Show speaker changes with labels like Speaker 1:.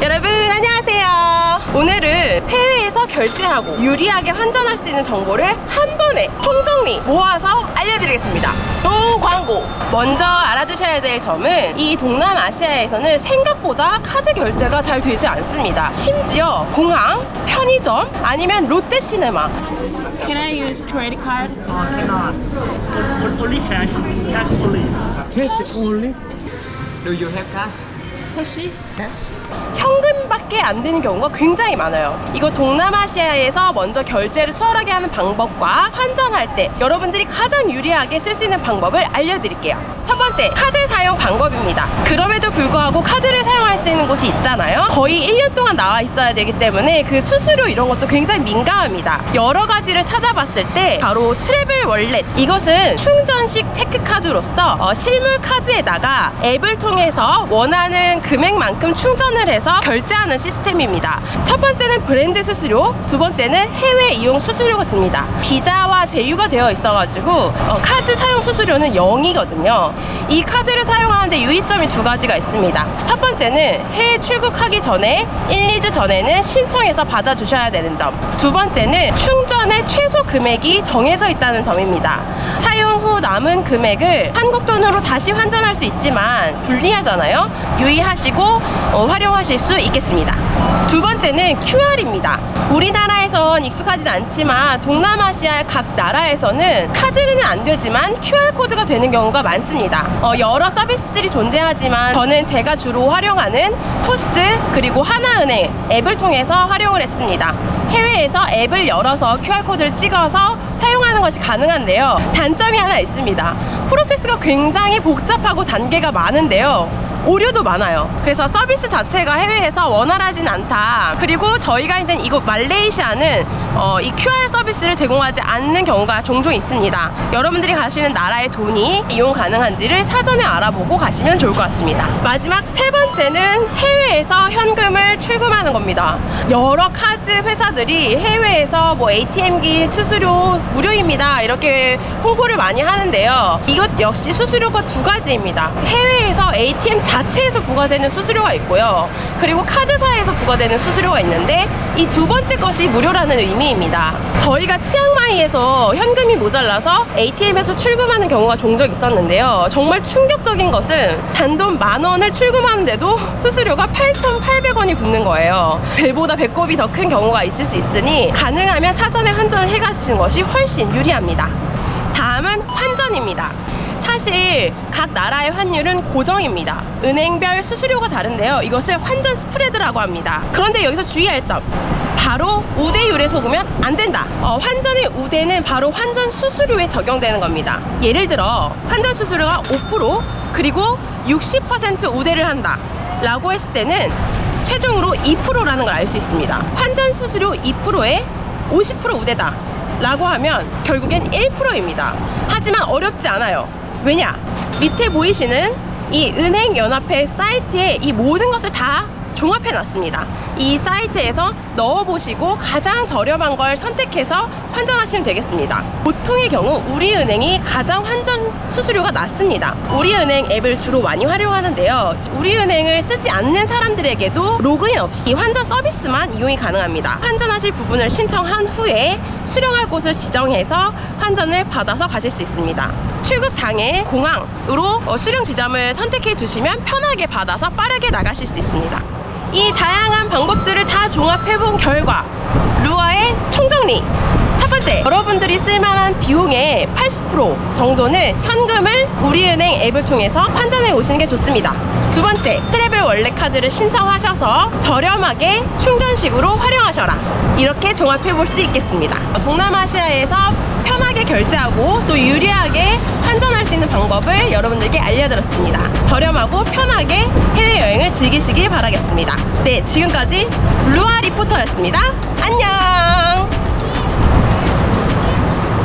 Speaker 1: 여러분 안녕하세요. 오늘은 해외에서 결제하고 유리하게 환전할 수 있는 정보를 한 번에 통정리 모아서 알려드리겠습니다. 노 광고. 먼저 알아두셔야 될 점은 이 동남아시아에서는 생각보다 카드 결제가 잘 되지 않습니다. 심지어 공항, 편의점, 아니면 롯데시네마.
Speaker 2: Can I use credit card?
Speaker 3: Cannot. Only cash. Cash only.
Speaker 4: Cash only? Do you have cash?
Speaker 2: 캐시?
Speaker 1: 현금밖에 안 되는 경우가 굉장히 많아요. 이거 동남아시아에서 먼저 결제를 수월하게 하는 방법과 환전할 때 여러분들이 가장 유리하게 쓸 수 있는 방법을 알려드릴게요. 첫 번째, 카드 사용 방법입니다. 그럼에도 불구하고 카드를 사용할 수 있는 곳이 있잖아요. 거의 1년 동안 나와 있어야 되기 때문에 그 수수료 이런 것도 굉장히 민감합니다. 여러 가지를 찾아봤을 때 바로 트래블 월렛, 이것은 충전식 체크카드로서 실물 카드에다가 앱을 통해서 원하는 금액만큼 충전을 해서 결제하는 시스템입니다. 첫 번째는 브랜드 수수료, 두 번째는 해외 이용 수수료가 듭니다. 비자와 제휴가 되어 있어가지고 카드 사용 수수료는 0이거든요. 이 카드를 사용하는데 유의점이 두 가지가 있습니다. 첫 번째는 해외 출국하기 전에 1, 2주 전에는 신청해서 받아주셔야 되는 점, 두 번째는 충전의 최소 금액이 정해져 있다는 점입니다. 사용 후 남은 금액을 한국 돈으로 다시 환전할 수 있지만 불리하잖아요. 유의하시고 활용하실 수 있겠습니다. 두 번째는 QR입니다. 우리나라에선 익숙하진 않지만 동남아시아 각 나라에서는 카드는 안 되지만 QR코드가 되는 경우가 많습니다. 여러 서비스들이 존재하지만 저는 제가 주로 활용하는 토스 그리고 하나은행 앱을 통해서 활용을 했습니다. 해외에서 앱을 열어서 QR코드를 찍어서 사용하는 것이 가능한데요. 단점이 하나 있습니다. 프로세스가 굉장히 복잡하고 단계가 많은데요. 오류도 많아요. 그래서 서비스 자체가 해외에서 원활하진 않다. 그리고 저희가 있는 이곳 말레이시아는 이 QR 서비스를 제공하지 않는 경우가 종종 있습니다. 여러분들이 가시는 나라의 돈이 이용 가능한지를 사전에 알아보고 가시면 좋을 것 같습니다. 마지막 세 번째는 해외에서 현금을 출금하는 겁니다. 여러 카드 회사들이 해외에서 뭐 ATM기 수수료 무료입니다 이렇게 홍보를 많이 하는데요. 이것 역시 수수료가 두 가지입니다. 해외에서 ATM 자체에서 부과되는 수수료가 있고요. 그리고 카드사에서 부과되는 수수료가 있는데 이 두 번째 것이 무료라는 의미입니다. 저희가 치앙마이에서 현금이 모자라서 ATM에서 출금하는 경우가 종종 있었는데요. 정말 충격적인 것은 단돈 10,000원을 출금하는데도 수수료가 8,800원이 붙는 거예요. 배보다 배꼽이 더 큰 경우가 있을 수 있으니 가능하면 사전에 환전을 해가시는 것이 훨씬 유리합니다. 다음은 환전입니다. 사실 각 나라의 환율은 고정입니다. 은행별 수수료가 다른데요. 이것을 환전 스프레드라고 합니다. 그런데 여기서 주의할 점, 바로 우대율에 속으면 안 된다. 환전의 우대는 바로 환전 수수료에 적용되는 겁니다. 예를 들어 환전 수수료가 5% 그리고 60% 우대를 한다 라고 했을 때는 최종으로 2%라는 걸 알 수 있습니다. 환전 수수료 2%에 50% 우대다 라고 하면 결국엔 1%입니다. 하지만 어렵지 않아요. 왜냐? 밑에 보이시는 이 은행연합회 사이트에 이 모든 것을 다 종합해 놨습니다. 이 사이트에서 넣어보시고 가장 저렴한 걸 선택해서 환전하시면 되겠습니다. 보통의 경우 우리은행이 가장 환전 수수료가 낮습니다. 우리은행 앱을 주로 많이 활용하는데요. 우리은행을 쓰지 않는 사람들에게도 로그인 없이 환전 서비스만 이용이 가능합니다. 환전하실 부분을 신청한 후에 수령할 곳을 지정해서 환전을 받아서 가실 수 있습니다. 출국 당일 공항으로 수령 지점을 선택해 두시면 편하게 받아서 빠르게 나가실 수 있습니다. 이 다양한 방법들을 다 종합해본 결과 루아의 총정리. 첫 번째, 여러분들이 쓸만한 비용의 80% 정도는 현금을 우리은행 앱을 통해서 환전해 오시는 게 좋습니다. 두 번째, 트래블 월렛 카드를 신청하셔서 저렴하게 충전식으로 활용하셔라. 이렇게 종합해 볼 수 있겠습니다. 동남아시아에서 편하게 결제하고 또 유리하게 환전할 수 있는 방법을 여러분들께 알려드렸습니다. 저렴하고 편하게 해외여행을 즐기시길 바라겠습니다. 네, 지금까지 루아 리포터였습니다. 안녕!